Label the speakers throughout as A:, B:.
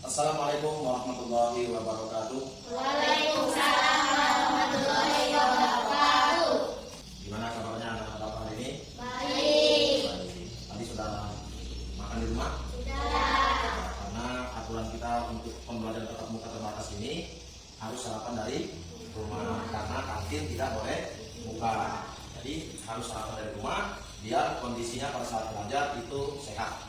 A: Assalamualaikum warahmatullahi wabarakatuh.
B: Waalaikumsalam warahmatullahi wabarakatuh.
A: Gimana kabarnya anak-anak Bapak hari ini?
B: Baik.
A: Baik. Tadi sudah makan di rumah?
B: Sudah.
A: Karena aturan kita untuk pembelajaran tatap muka terbatas ini harus sarapan dari rumah karena kantin tidak boleh buka. Jadi harus sarapan dari rumah biar kondisinya pada saat belajar itu sehat.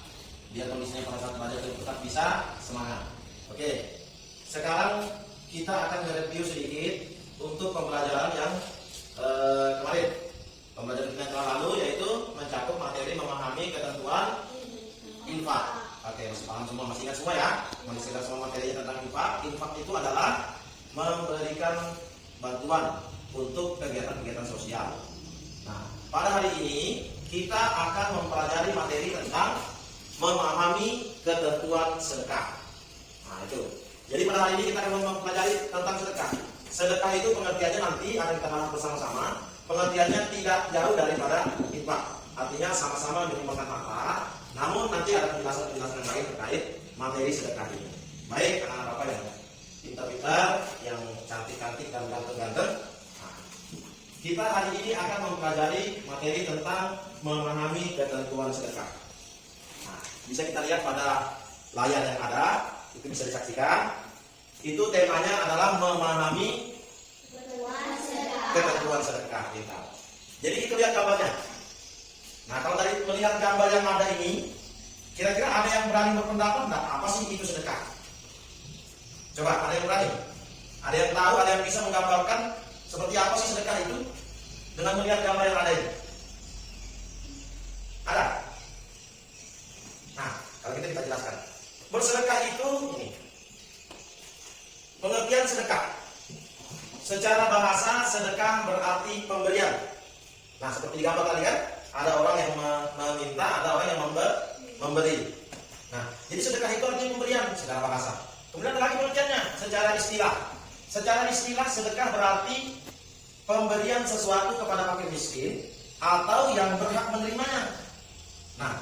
A: Biar kondisinya pada saat belajar itu tetap bisa semangat. Oke, sekarang kita akan mereview sedikit untuk pembelajaran yang kemarin. Pembelajaran kita yang telah lalu yaitu mencakup materi memahami ketentuan infak. Oke, masih paham semua, masih ingat semua ya? Masih ingat semua materinya tentang infak. Infak itu adalah memberikan bantuan untuk kegiatan-kegiatan sosial. Nah, pada hari ini kita akan mempelajari materi tentang memahami ketentuan sedekah. Nah itu. Jadi pada hari ini kita akan mempelajari tentang sedekah. Sedekah itu pengertiannya nanti akan kita bahas bersama-sama. Pengertiannya tidak jauh daripada infak. Artinya sama-sama menyumbangkan manfaat. Namun nanti ada penjelasan-penjelasan lain terkait materi sedekah ini. Baik anak-anak Bapak yang pintar-pintar, yang cantik-cantik dan ganteng-ganteng. Nah, kita hari ini akan mempelajari materi tentang memahami ketentuan sedekah. Bisa kita lihat pada layar yang ada, itu bisa disaksikan. Itu temanya adalah memahami ketentuan sedekah kita. Jadi kita lihat gambarnya. Nah, kalau dari melihat gambar yang ada ini, kira-kira ada yang berani berpendapat enggak? Apa sih itu sedekah? Coba, ada yang berani? Ada yang tahu, ada yang bisa menggambarkan seperti apa sih sedekah itu dengan melihat gambar yang ada ini? Ada? Nah, kalau kita jelaskan. Bersedekah itu ini. Pengertian sedekah. Secara bahasa sedekah berarti pemberian. Nah, seperti di gambar tadi kan, ada orang yang meminta, ada orang yang memberi. Nah, jadi sedekah itu artinya pemberian secara bahasa. Kemudian ada lagi pengertiannya secara istilah. Secara istilah sedekah berarti pemberian sesuatu kepada fakir miskin atau yang berhak menerimanya. Nah,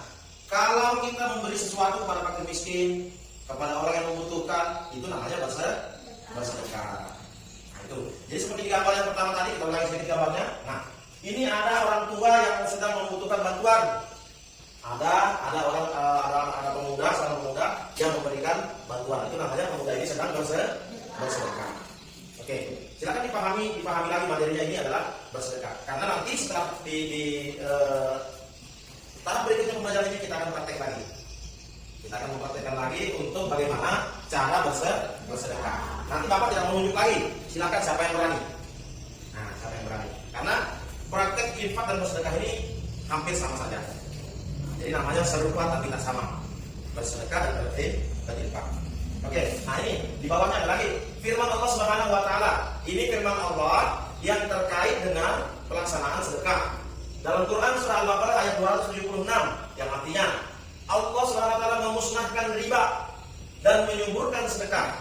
A: kalau kita memberi sesuatu kepada fakir miskin, kepada orang yang membutuhkan, itu namanya bersedekah. Nah, itu. Jadi seperti di gambar yang pertama tadi, kita ulangi sedikit gambarnya. Nah, ini ada orang tua yang sedang membutuhkan bantuan. Ada orang, ada pemuda, seorang pemuda yang memberikan bantuan. Itu namanya pemuda ini sedang bersedekah. Oke, silakan dipahami lagi materinya ini adalah bersedekah. Karena nanti setelah tahap berikutnya pembelajaran ini kita akan praktek lagi. Kita akan mempraktekkan lagi untuk bagaimana cara bersedekah. Nanti Bapak tidak menunjuk lagi. Silakan siapa yang berani. Nah, siapa yang berani. Karena praktek infak dan bersedekah ini hampir sama saja. Jadi namanya serupa tapi tak sama. Bersedekah dan berinfak. Oke, nah ini di bawahnya ada lagi firman Allah Subhanahu wa taala. Ini firman Allah yang terkait dengan pelaksanaan sedekah. Dalam Quran surah Al-Baqarah ayat 276 yang artinya Allah SWT memusnahkan riba dan menyuburkan sedekah.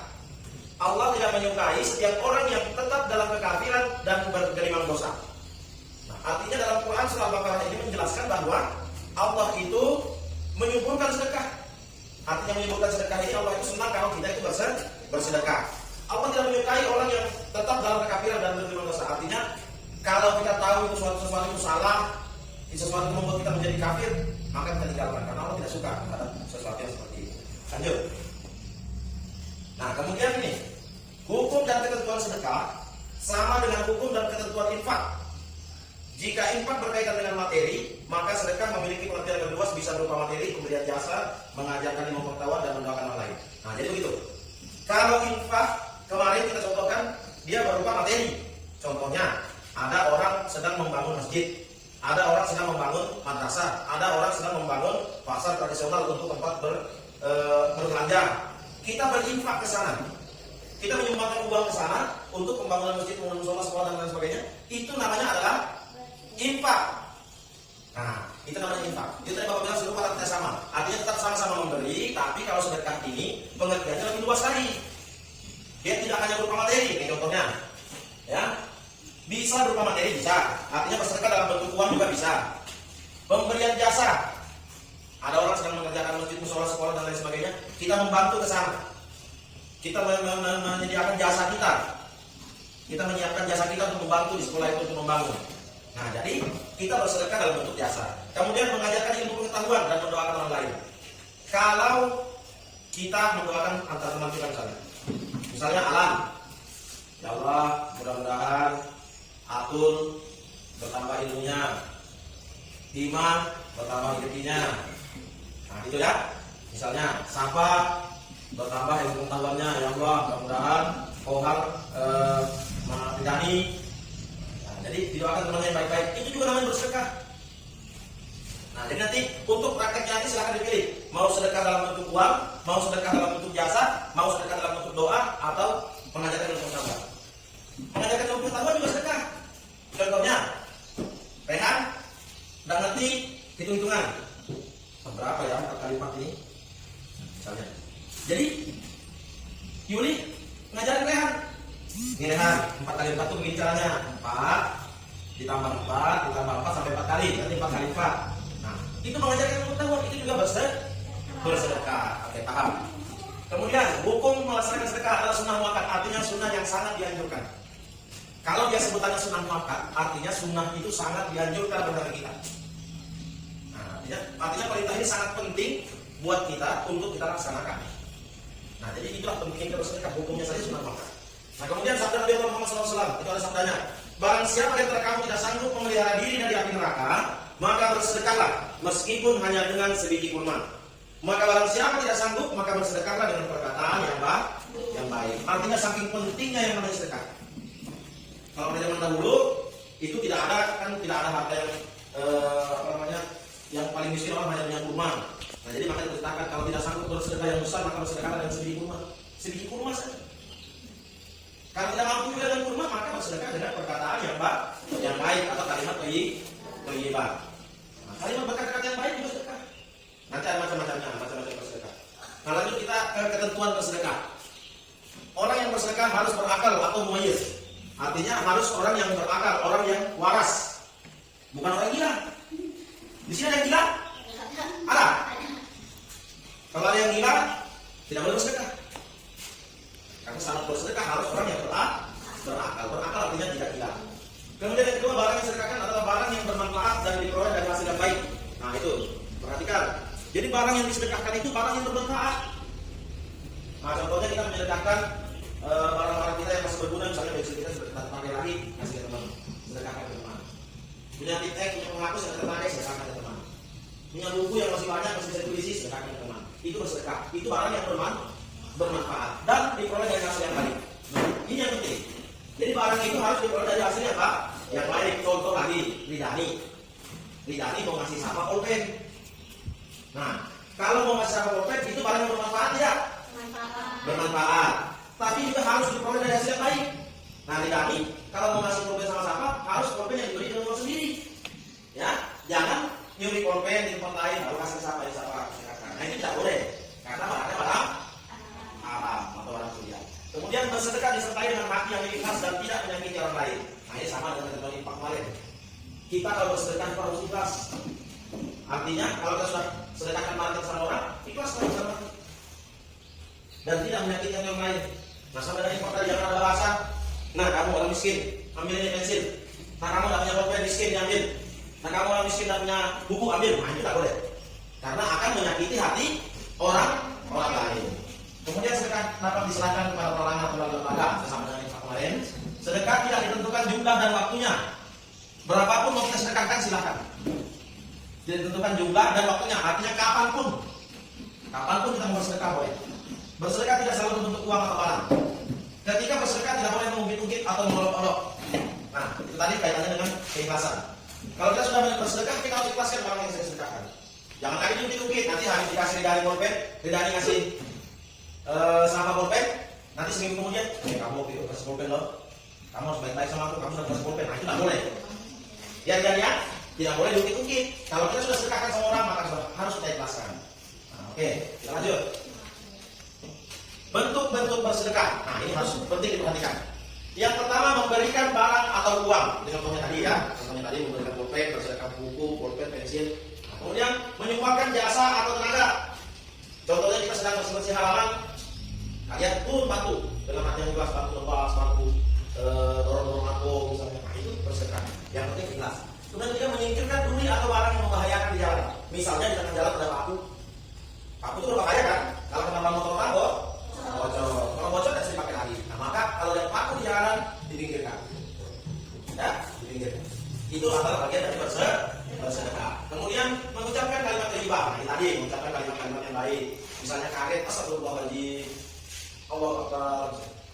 A: Allah tidak menyukai setiap orang yang tetap dalam kekafiran dan bergelimang dosa. Nah, artinya dalam Quran surah Al-Baqarah ini menjelaskan bahwa Allah itu menyuburkan sedekah. Artinya menyuburkan sedekah ini Allah itu senang kalau kita itu bersedekah. Allah tidak menyukai orang yang tetap dalam kekafiran dan bergelimang dosa. Artinya kalau kita tahu itu sesuatu itu salah, sesuatu itu membuat kita menjadi kafir, maka kita tinggalkan karena Allah tidak suka terhadap sesuatu yang seperti itu. Lanjut. Nah, kemudian ini hukum dan ketentuan sedekah sama dengan hukum dan ketentuan infak. Jika infak berkaitan dengan materi, maka sedekah memiliki pengertian yang luas, bisa berupa materi, pemberian jasa, mengajarkan ilmu pengetahuan dan mendoakan orang lain. Nah, jadi begitu. Kalau infak kemarin kita contohkan dia berupa materi. Contohnya ada orang sedang membangun masjid, ada orang sedang membangun madrasah, ada orang sedang membangun pasar tradisional untuk tempat berbelanja. Kita berinfak ke sana, kita menyumbangkan uang ke sana untuk pembangunan masjid, pembangunan musola, sekolah dan lain sebagainya. Itu namanya adalah infak. Nah, itu namanya infak. Itu tadi Bapak bilang serupa tapi tidak sama. Artinya tetap sama-sama memberi, tapi kalau sedekah ini pengertiannya lebih luas lagi. Dia tidak hanya berupa materi, ini contohnya, ya. Bisa berupa materi, bisa. Artinya bersedekah dalam bentuk uang juga bisa. Pemberian jasa. Ada orang sedang mengerjakan masjid, musola, sekolah dan lain sebagainya. Kita membantu ke sana. kita menyediakan jasa kita. Kita menyiapkan jasa kita untuk membantu di sekolah itu untuk membangun. Nah, jadi kita bersedekah dalam bentuk jasa. Kemudian mengajarkan ilmu pengetahuan dan mendoakan orang lain. Kalau kita mendoakan antar teman kita misalnya Alam, ya Allah, mudah-mudahan Atul bertambah ilmunya, Hima bertambah rezekinya. Nah, itu ya. Misalnya Safa bertambah ilmu pengetahuannya, ya Allah, mudah-mudahan Kohar Ridani. Nah, jadi didoakan teman yang baik-baik. Itu juga namanya bersedekah. Nah, jadi nanti untuk prakteknya nanti silahkan dipilih. Mau sedekah dalam bentuk uang, mau sedekah dalam bentuk jasa, mau sedekah dalam bentuk doa, atau mengajarkan ilmu pengetahuan. Mengajarkan ilmu pengetahuan juga sedekah. Contohnya, Rehan dan nanti hitung-hitungan berapa ya 4 kali 4 ini misalnya. Jadi Yuli ngajarin Rehan. Ini Rehan, 4 kali 4 itu begini caranya. 4 ditambah 4 ditambah 4 sampai 4 kali, nanti 4 kali 4. Nah, itu mengajarkan ilmu pengetahuan, itu juga bersedekah. Oke, paham. Kemudian hukum melaksanakan sedekah adalah sunnah muakkad, artinya sunnah yang sangat dianjurkan. Kalau dia sebutannya sunnah muakkad, artinya sunnah itu sangat dianjurkan kepada kita. Nah, artinya perintah ini sangat penting buat kita untuk kita laksanakan. Nah, jadi itulah pentingnya bersedekah, hukumnya saja sunnah muakkad. Nah, kemudian sabda Nabi Muhammad SAW, itu ada sabdanya. Barang siapa di antara kamu tidak sanggup memelihara diri dari api neraka, maka bersedekahlah meskipun hanya dengan sebiji kurma. Maka barang siapa tidak sanggup, maka bersedekahlah dengan perkataan yang baik. Artinya saking pentingnya yang namanya sedekah. Kalau pada zaman dahulu itu tidak ada harta yang yang paling miskin orang hanya punya kurma. Nah, jadi makanya diceritakan kalau tidak sanggup bersedekah yang besar, maka bersedekahlah dengan sebiji kurma. Sebiji kurma saja. Kalau tidak mampu juga dengan kurma, maka bersedekah dengan perkataan yang baik atau kalimat thayyibah. Nah, kalimat berkata-kata yang baik juga sedekah. Nanti ada macam-macamnya, macam-macam bersedekah. Nah, lanjut kita ke ketentuan bersedekah. Orang yang bersedekah harus berakal atau mumayyiz. Artinya harus orang yang berakal, orang yang waras. Bukan orang gila. Di sini ada yang gila? Ada. Kalau ada yang gila, tidak boleh bersedekah. Karena syarat bersedekah harus orang yang berakal. Berakal artinya tidak gila. Kemudian yang kedua, barang yang disedekahkan adalah barang yang bermanfaat dan diperoleh dari hasil yang baik. Nah, itu perhatikan. Jadi barang yang disedekahkan itu barang yang bermanfaat. Nah, contohnya kita menyedekahkan barang-barang kita yang masih berguna, misalnya baju kita sudah pakai lagi, kasih ke teman, sedekahkan ke teman. Punya titek, punya penghapus yang terpakai, sedekahkan ke teman. Punya buku yang masih banyak, masih bisa ditulis, sedekahkan ke teman. Itu bersedekah. Itu barang yang bermanfaat dan diperoleh dari hasil yang baik. Nah, ini yang penting. Jadi barang itu harus diperoleh dari hasil yang baik. Contoh lagi, Ridani mau ngasih sama pulpen. Nah, kalau mau ngasih sama pulpen itu barang yang bermanfaat tidak? Bermanfaat. Tapi juga harus diperoleh dari hasil yang baik. Nah, Ridani kalau mau ngasih pulpen sama-sama harus pulpen yang diberi dengan uang sendiri. Ya, jangan nyuri pulpen di tempat lain lalu kasih siapa. Nah, itu tidak boleh. Karena barangnya haram atau orang kuliah. Kemudian bersedekah disertai dengan hati yang ikhlas dan tidak menyakiti orang lain. Nah, ini sama dengan ketentuan infak kemarin. Kita kalau bersedekah itu harus ikhlas. Artinya kalau kita sudah sedekahkan market sama orang, ikhlas sama dan tidak menyakiti orang lain. Nah, sama dengan infak tadi jangan ada bahasa. Nah, kamu orang miskin, ambil ini pensil. Nah, kamu tidak punya pulpen, miskin, diambil. Nah, kamu orang miskin tidak punya buku, ambil. Nah, itu tidak boleh. Karena akan menyakiti hati orang lain. Kemudian sedekah dapat diserahkan kepada perorangan atau lembaga, sama dengan infak kemarin. Sedekah tidak ditentukan jumlah dan waktunya. Berapapun mau kita sedekahkan silakan. Tidak ditentukan jumlah dan waktunya, artinya kapanpun kita mau bersedekah boleh. Bersedekah tidak selalu bentuk uang atau barang. Ketika bersedekah tidak boleh mengungkit-ungkit atau mengolok-olok. Nah, itu tadi kaitannya dengan keikhlasan. Kalau kita sudah bersedekah, kita harus ikhlaskan barang yang saya sedekahkan. Jangan lagi diungkit-ungkit. Nanti habis dikasih Ridani pulpen, Ridani ngasih sama pulpen, nanti seminggu kemudian, kamu waktu itu kasih pulpen loh. Kamu harus baik-baik sama aku, kamu sudah kasih pulpen. Nah, itu tidak boleh. Ya, tidak boleh diungkit-ungkit. Kalau kita sudah sedekahkan sama orang, maka harus kita ikhlaskan. Nah, oke, kita lanjut. Bentuk-bentuk bersedekah. Nah, ini harus penting diperhatikan. Yang pertama, memberikan barang atau uang. Ini contohnya tadi ya. Contohnya tadi memberikan pulpen, bersedekah buku, pulpen, pensil. Nah, kemudian menyumbangkan jasa atau tenaga. Contohnya kita sedang bersih-bersih halaman, Kalian turun bantu dalam artian kelas bantu lepas, bantu dorong-dorong aku misalnya. Nah, itu bersedekah. Yang penting ikhlas. Kemudian juga menyingkirkan duri atau barang yang membahayakan di jalan. Misalnya di tengah jalan ada paku. Paku itu berbahaya kan? Kalau kena motor orang bocor. Kalau bocor tidak bisa dipakai lagi. Nah, maka kalau ada paku di jalan dipinggirkan. Ya, dipinggirkan. Itu adalah bagian dari bersedekah. Kemudian mengucapkan kalimat thayyibah. Nah, ini tadi mengucapkan kalimat-kalimat yang baik. Misalnya kaget astagfirullahaladzim, Allah Akbar.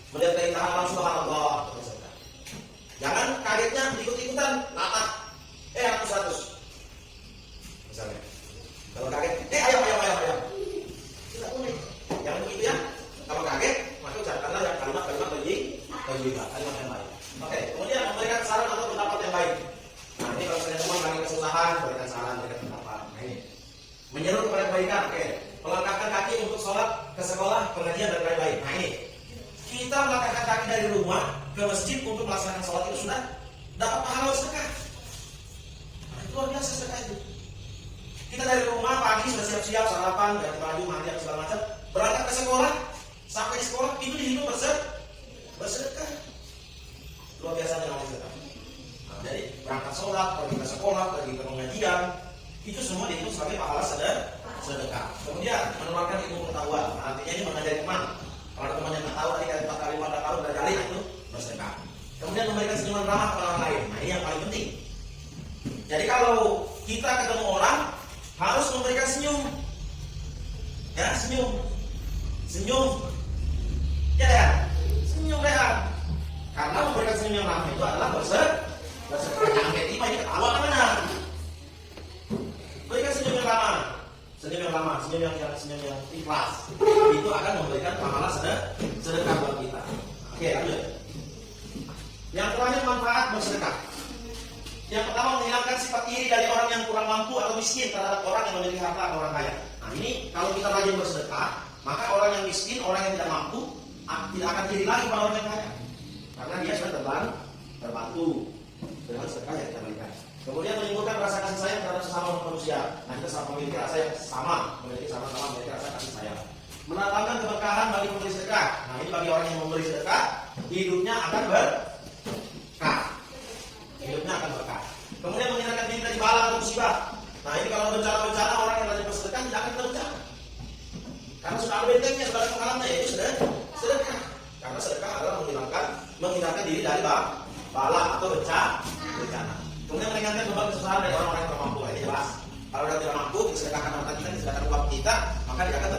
A: Kemudian dari tangan subhanallah. Jangan kagetnya ikut-ikutan latah. Aku 100. Misalnya. Kalau kaget, ayam. Tidak boleh. Jangan begitu ya. Kalau kaget, maka ucapkanlah yang kalimat-kalimat thayyibah, kalimat yang baik. Oke, kemudian memberikan saran atau pendapat yang baik. Nah, ini kalau saya teman lagi kesusahan, berikan saran, berikan pendapat. Nah, ini menyeru kepada kebaikan. Oke, melangkahkan kaki untuk sholat ke sekolah, pengajian dan lain-lain. Nah, ini kita melangkahkan kaki dari rumah ke masjid untuk melaksanakan sholat itu sudah dapat pahala sedekah. Nah, itu luar biasa sedekah itu. Kita dari rumah pagi sudah siap-siap sarapan, ganti baju, mandi, segala macam, berangkat ke sekolah, sampai di sekolah itu dihitung bersedekah. Luar biasa namanya sedekah. Nah, jadi berangkat sholat, pergi ke sekolah, pergi ke pengajian, itu semua dihitung sebagai pahala sedekah. Kemudian menularkan ilmu pengetahuan. Nah, artinya ini mengajari teman. Kalau ada teman yang tak tahu tadi kali 4 kali 5 tahun belajar itu bersedekah. Kemudian memberikan senyuman ramah kepada orang lain. Nah, ini yang paling penting. Jadi kalau kita ketemu orang harus memberikan senyum. Ya, senyum. Ya. Senyum rehat. Karena memberikan senyum yang ramah itu adalah bersedekah. Jangan kayak ini ketawa kemana? Berikan senyum yang ramah, senyum yang ikhlas. Itu akan memberikan pahala sedekah buat kita. Oke, lanjut. Yang terakhir, manfaat bersedekah. Yang pertama, menghilangkan sifat iri dari orang yang kurang mampu atau miskin terhadap orang yang memiliki harta atau orang kaya. Nah, ini kalau kita rajin bersedekah, maka orang yang miskin, orang yang tidak mampu tidak akan iri lagi pada orang yang kaya. Karena dia sudah terbantu dengan sedekah yang kita berikan. Kemudian menimbulkan rasa kasih sayang terhadap sesama manusia. Nah, kita sama memiliki rasa yang memiliki rasa kasih sayang. Mendatangkan keberkahan bagi pemberi sedekah. Nah, ini bagi orang yang memberi sedekah, hidupnya akan berkah. Kemudian menghindarkan diri dari bala atau musibah. Nah, ini kalau bencana orang yang rajin bersedekah tidak akan bencana. Karena sudah ada bentengnya, sudah ada pengalamannya, yaitu sedekah. Karena sedekah adalah menghindarkan diri dari bala atau bencana. Kemudian meringankan beban kesusahan dari orang-orang yang termampu. Ini jelas. Kalau dia tidak mampu, disedekahkan harta kita, disedekahkan uang kita, maka dia akan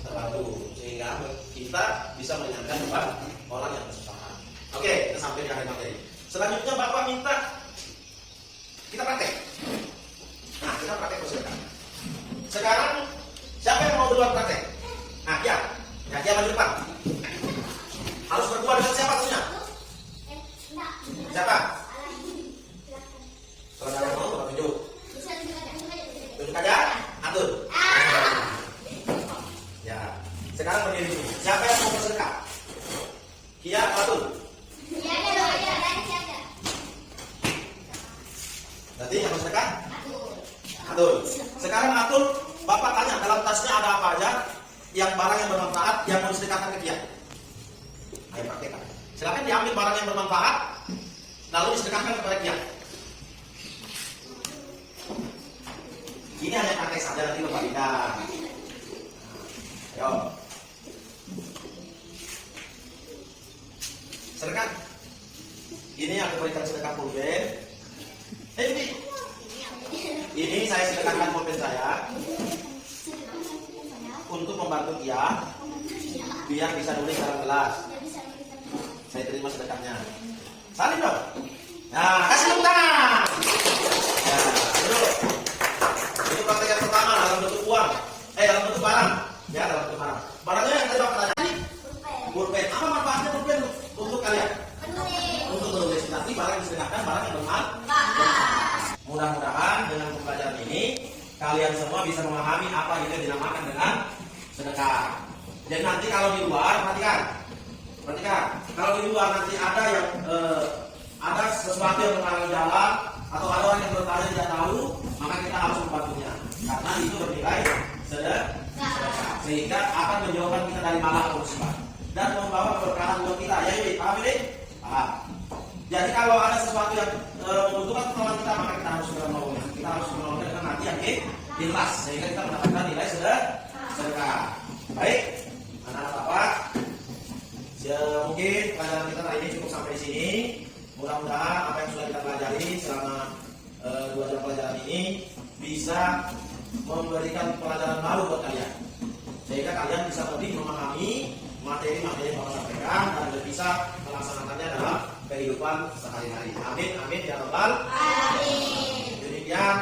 A: terbantu. Sehingga kita bisa meringankan beban orang yang kesusahan. Oke, kita sampai di akhir materi. Selanjutnya Bapak minta kita praktek. Nah, kita praktek bersedekah. Sekarang siapa yang mau duluan praktek? Nah, dia maju depan. Harus berdua dengan siapa tentunya? Siapa? Kalau ada yang mau, coba tunjuk. Tunjuk aja, atur. Ya, sekarang berdiri dulu. Siapa yang mau bersedekah? Kia, atur. Nanti yang bersedekah? Atur. Sekarang atur, Bapak tanya dalam tasnya ada apa aja yang barang yang bermanfaat yang mau disedekahkan ke dia. Ayo praktekkan. Silakan diambil barang yang bermanfaat lalu disedekahkan kepada dia. Ini hanya praktek saja, nanti Bapak lihat. Ayo. Sedekah. Ini aku berikan sedekah pulpen. Ini saya sedekahkan pulpen saya untuk membantu dia biar bisa nulis dalam kelas. Saya terima sedekahnya. Salim dong. Nah, kasih tepuk tangan. Ya, duduk. Itu praktek yang pertama dalam bentuk uang. Dalam bentuk barang. Ya, dalam bentuk barang. Barangnya yang tadi Bapak tanya. Pulpen. Apa manfaatnya pulpen untuk kalian? Untuk menulis. Nanti barang yang disedekahkan barang yang bermanfaat. Mudah-mudahan dengan pembelajaran ini kalian semua bisa memahami apa itu yang dinamakan dengan sedekah. Dan nanti kalau di luar, perhatikan. Kalau di luar nanti ada yang ada sesuatu yang menghalangi jalan atau ada orang yang bertanya tidak tahu, maka kita harus membantunya. Karena itu bernilai sedekah. Sehingga akan menjauhkan kita dari malah atau musibah. dan membawa keberkahan buat kita. Ya ini, paham ini? Paham. Jadi kalau ada sesuatu yang membutuhkan pertolongan kita, maka kita harus menolongnya. Kita harus menolongnya dengan hati yang ikhlas, sehingga kita mendapatkan nilai sedekah. Baik, anak-anak Bapak, mungkin pelajaran kita hari ini cukup sampai di sini. Mudah-mudahan apa yang sudah kita pelajari selama 2 jam pelajaran ini bisa memberikan pelajaran baru buat kalian, sehingga kalian bisa lebih memahami materi-materi yang Bapak sampaikan dan lebih bisa melaksanakannya dalam kehidupan sehari-hari. Amin, amin ya rabbal alamin. Demikian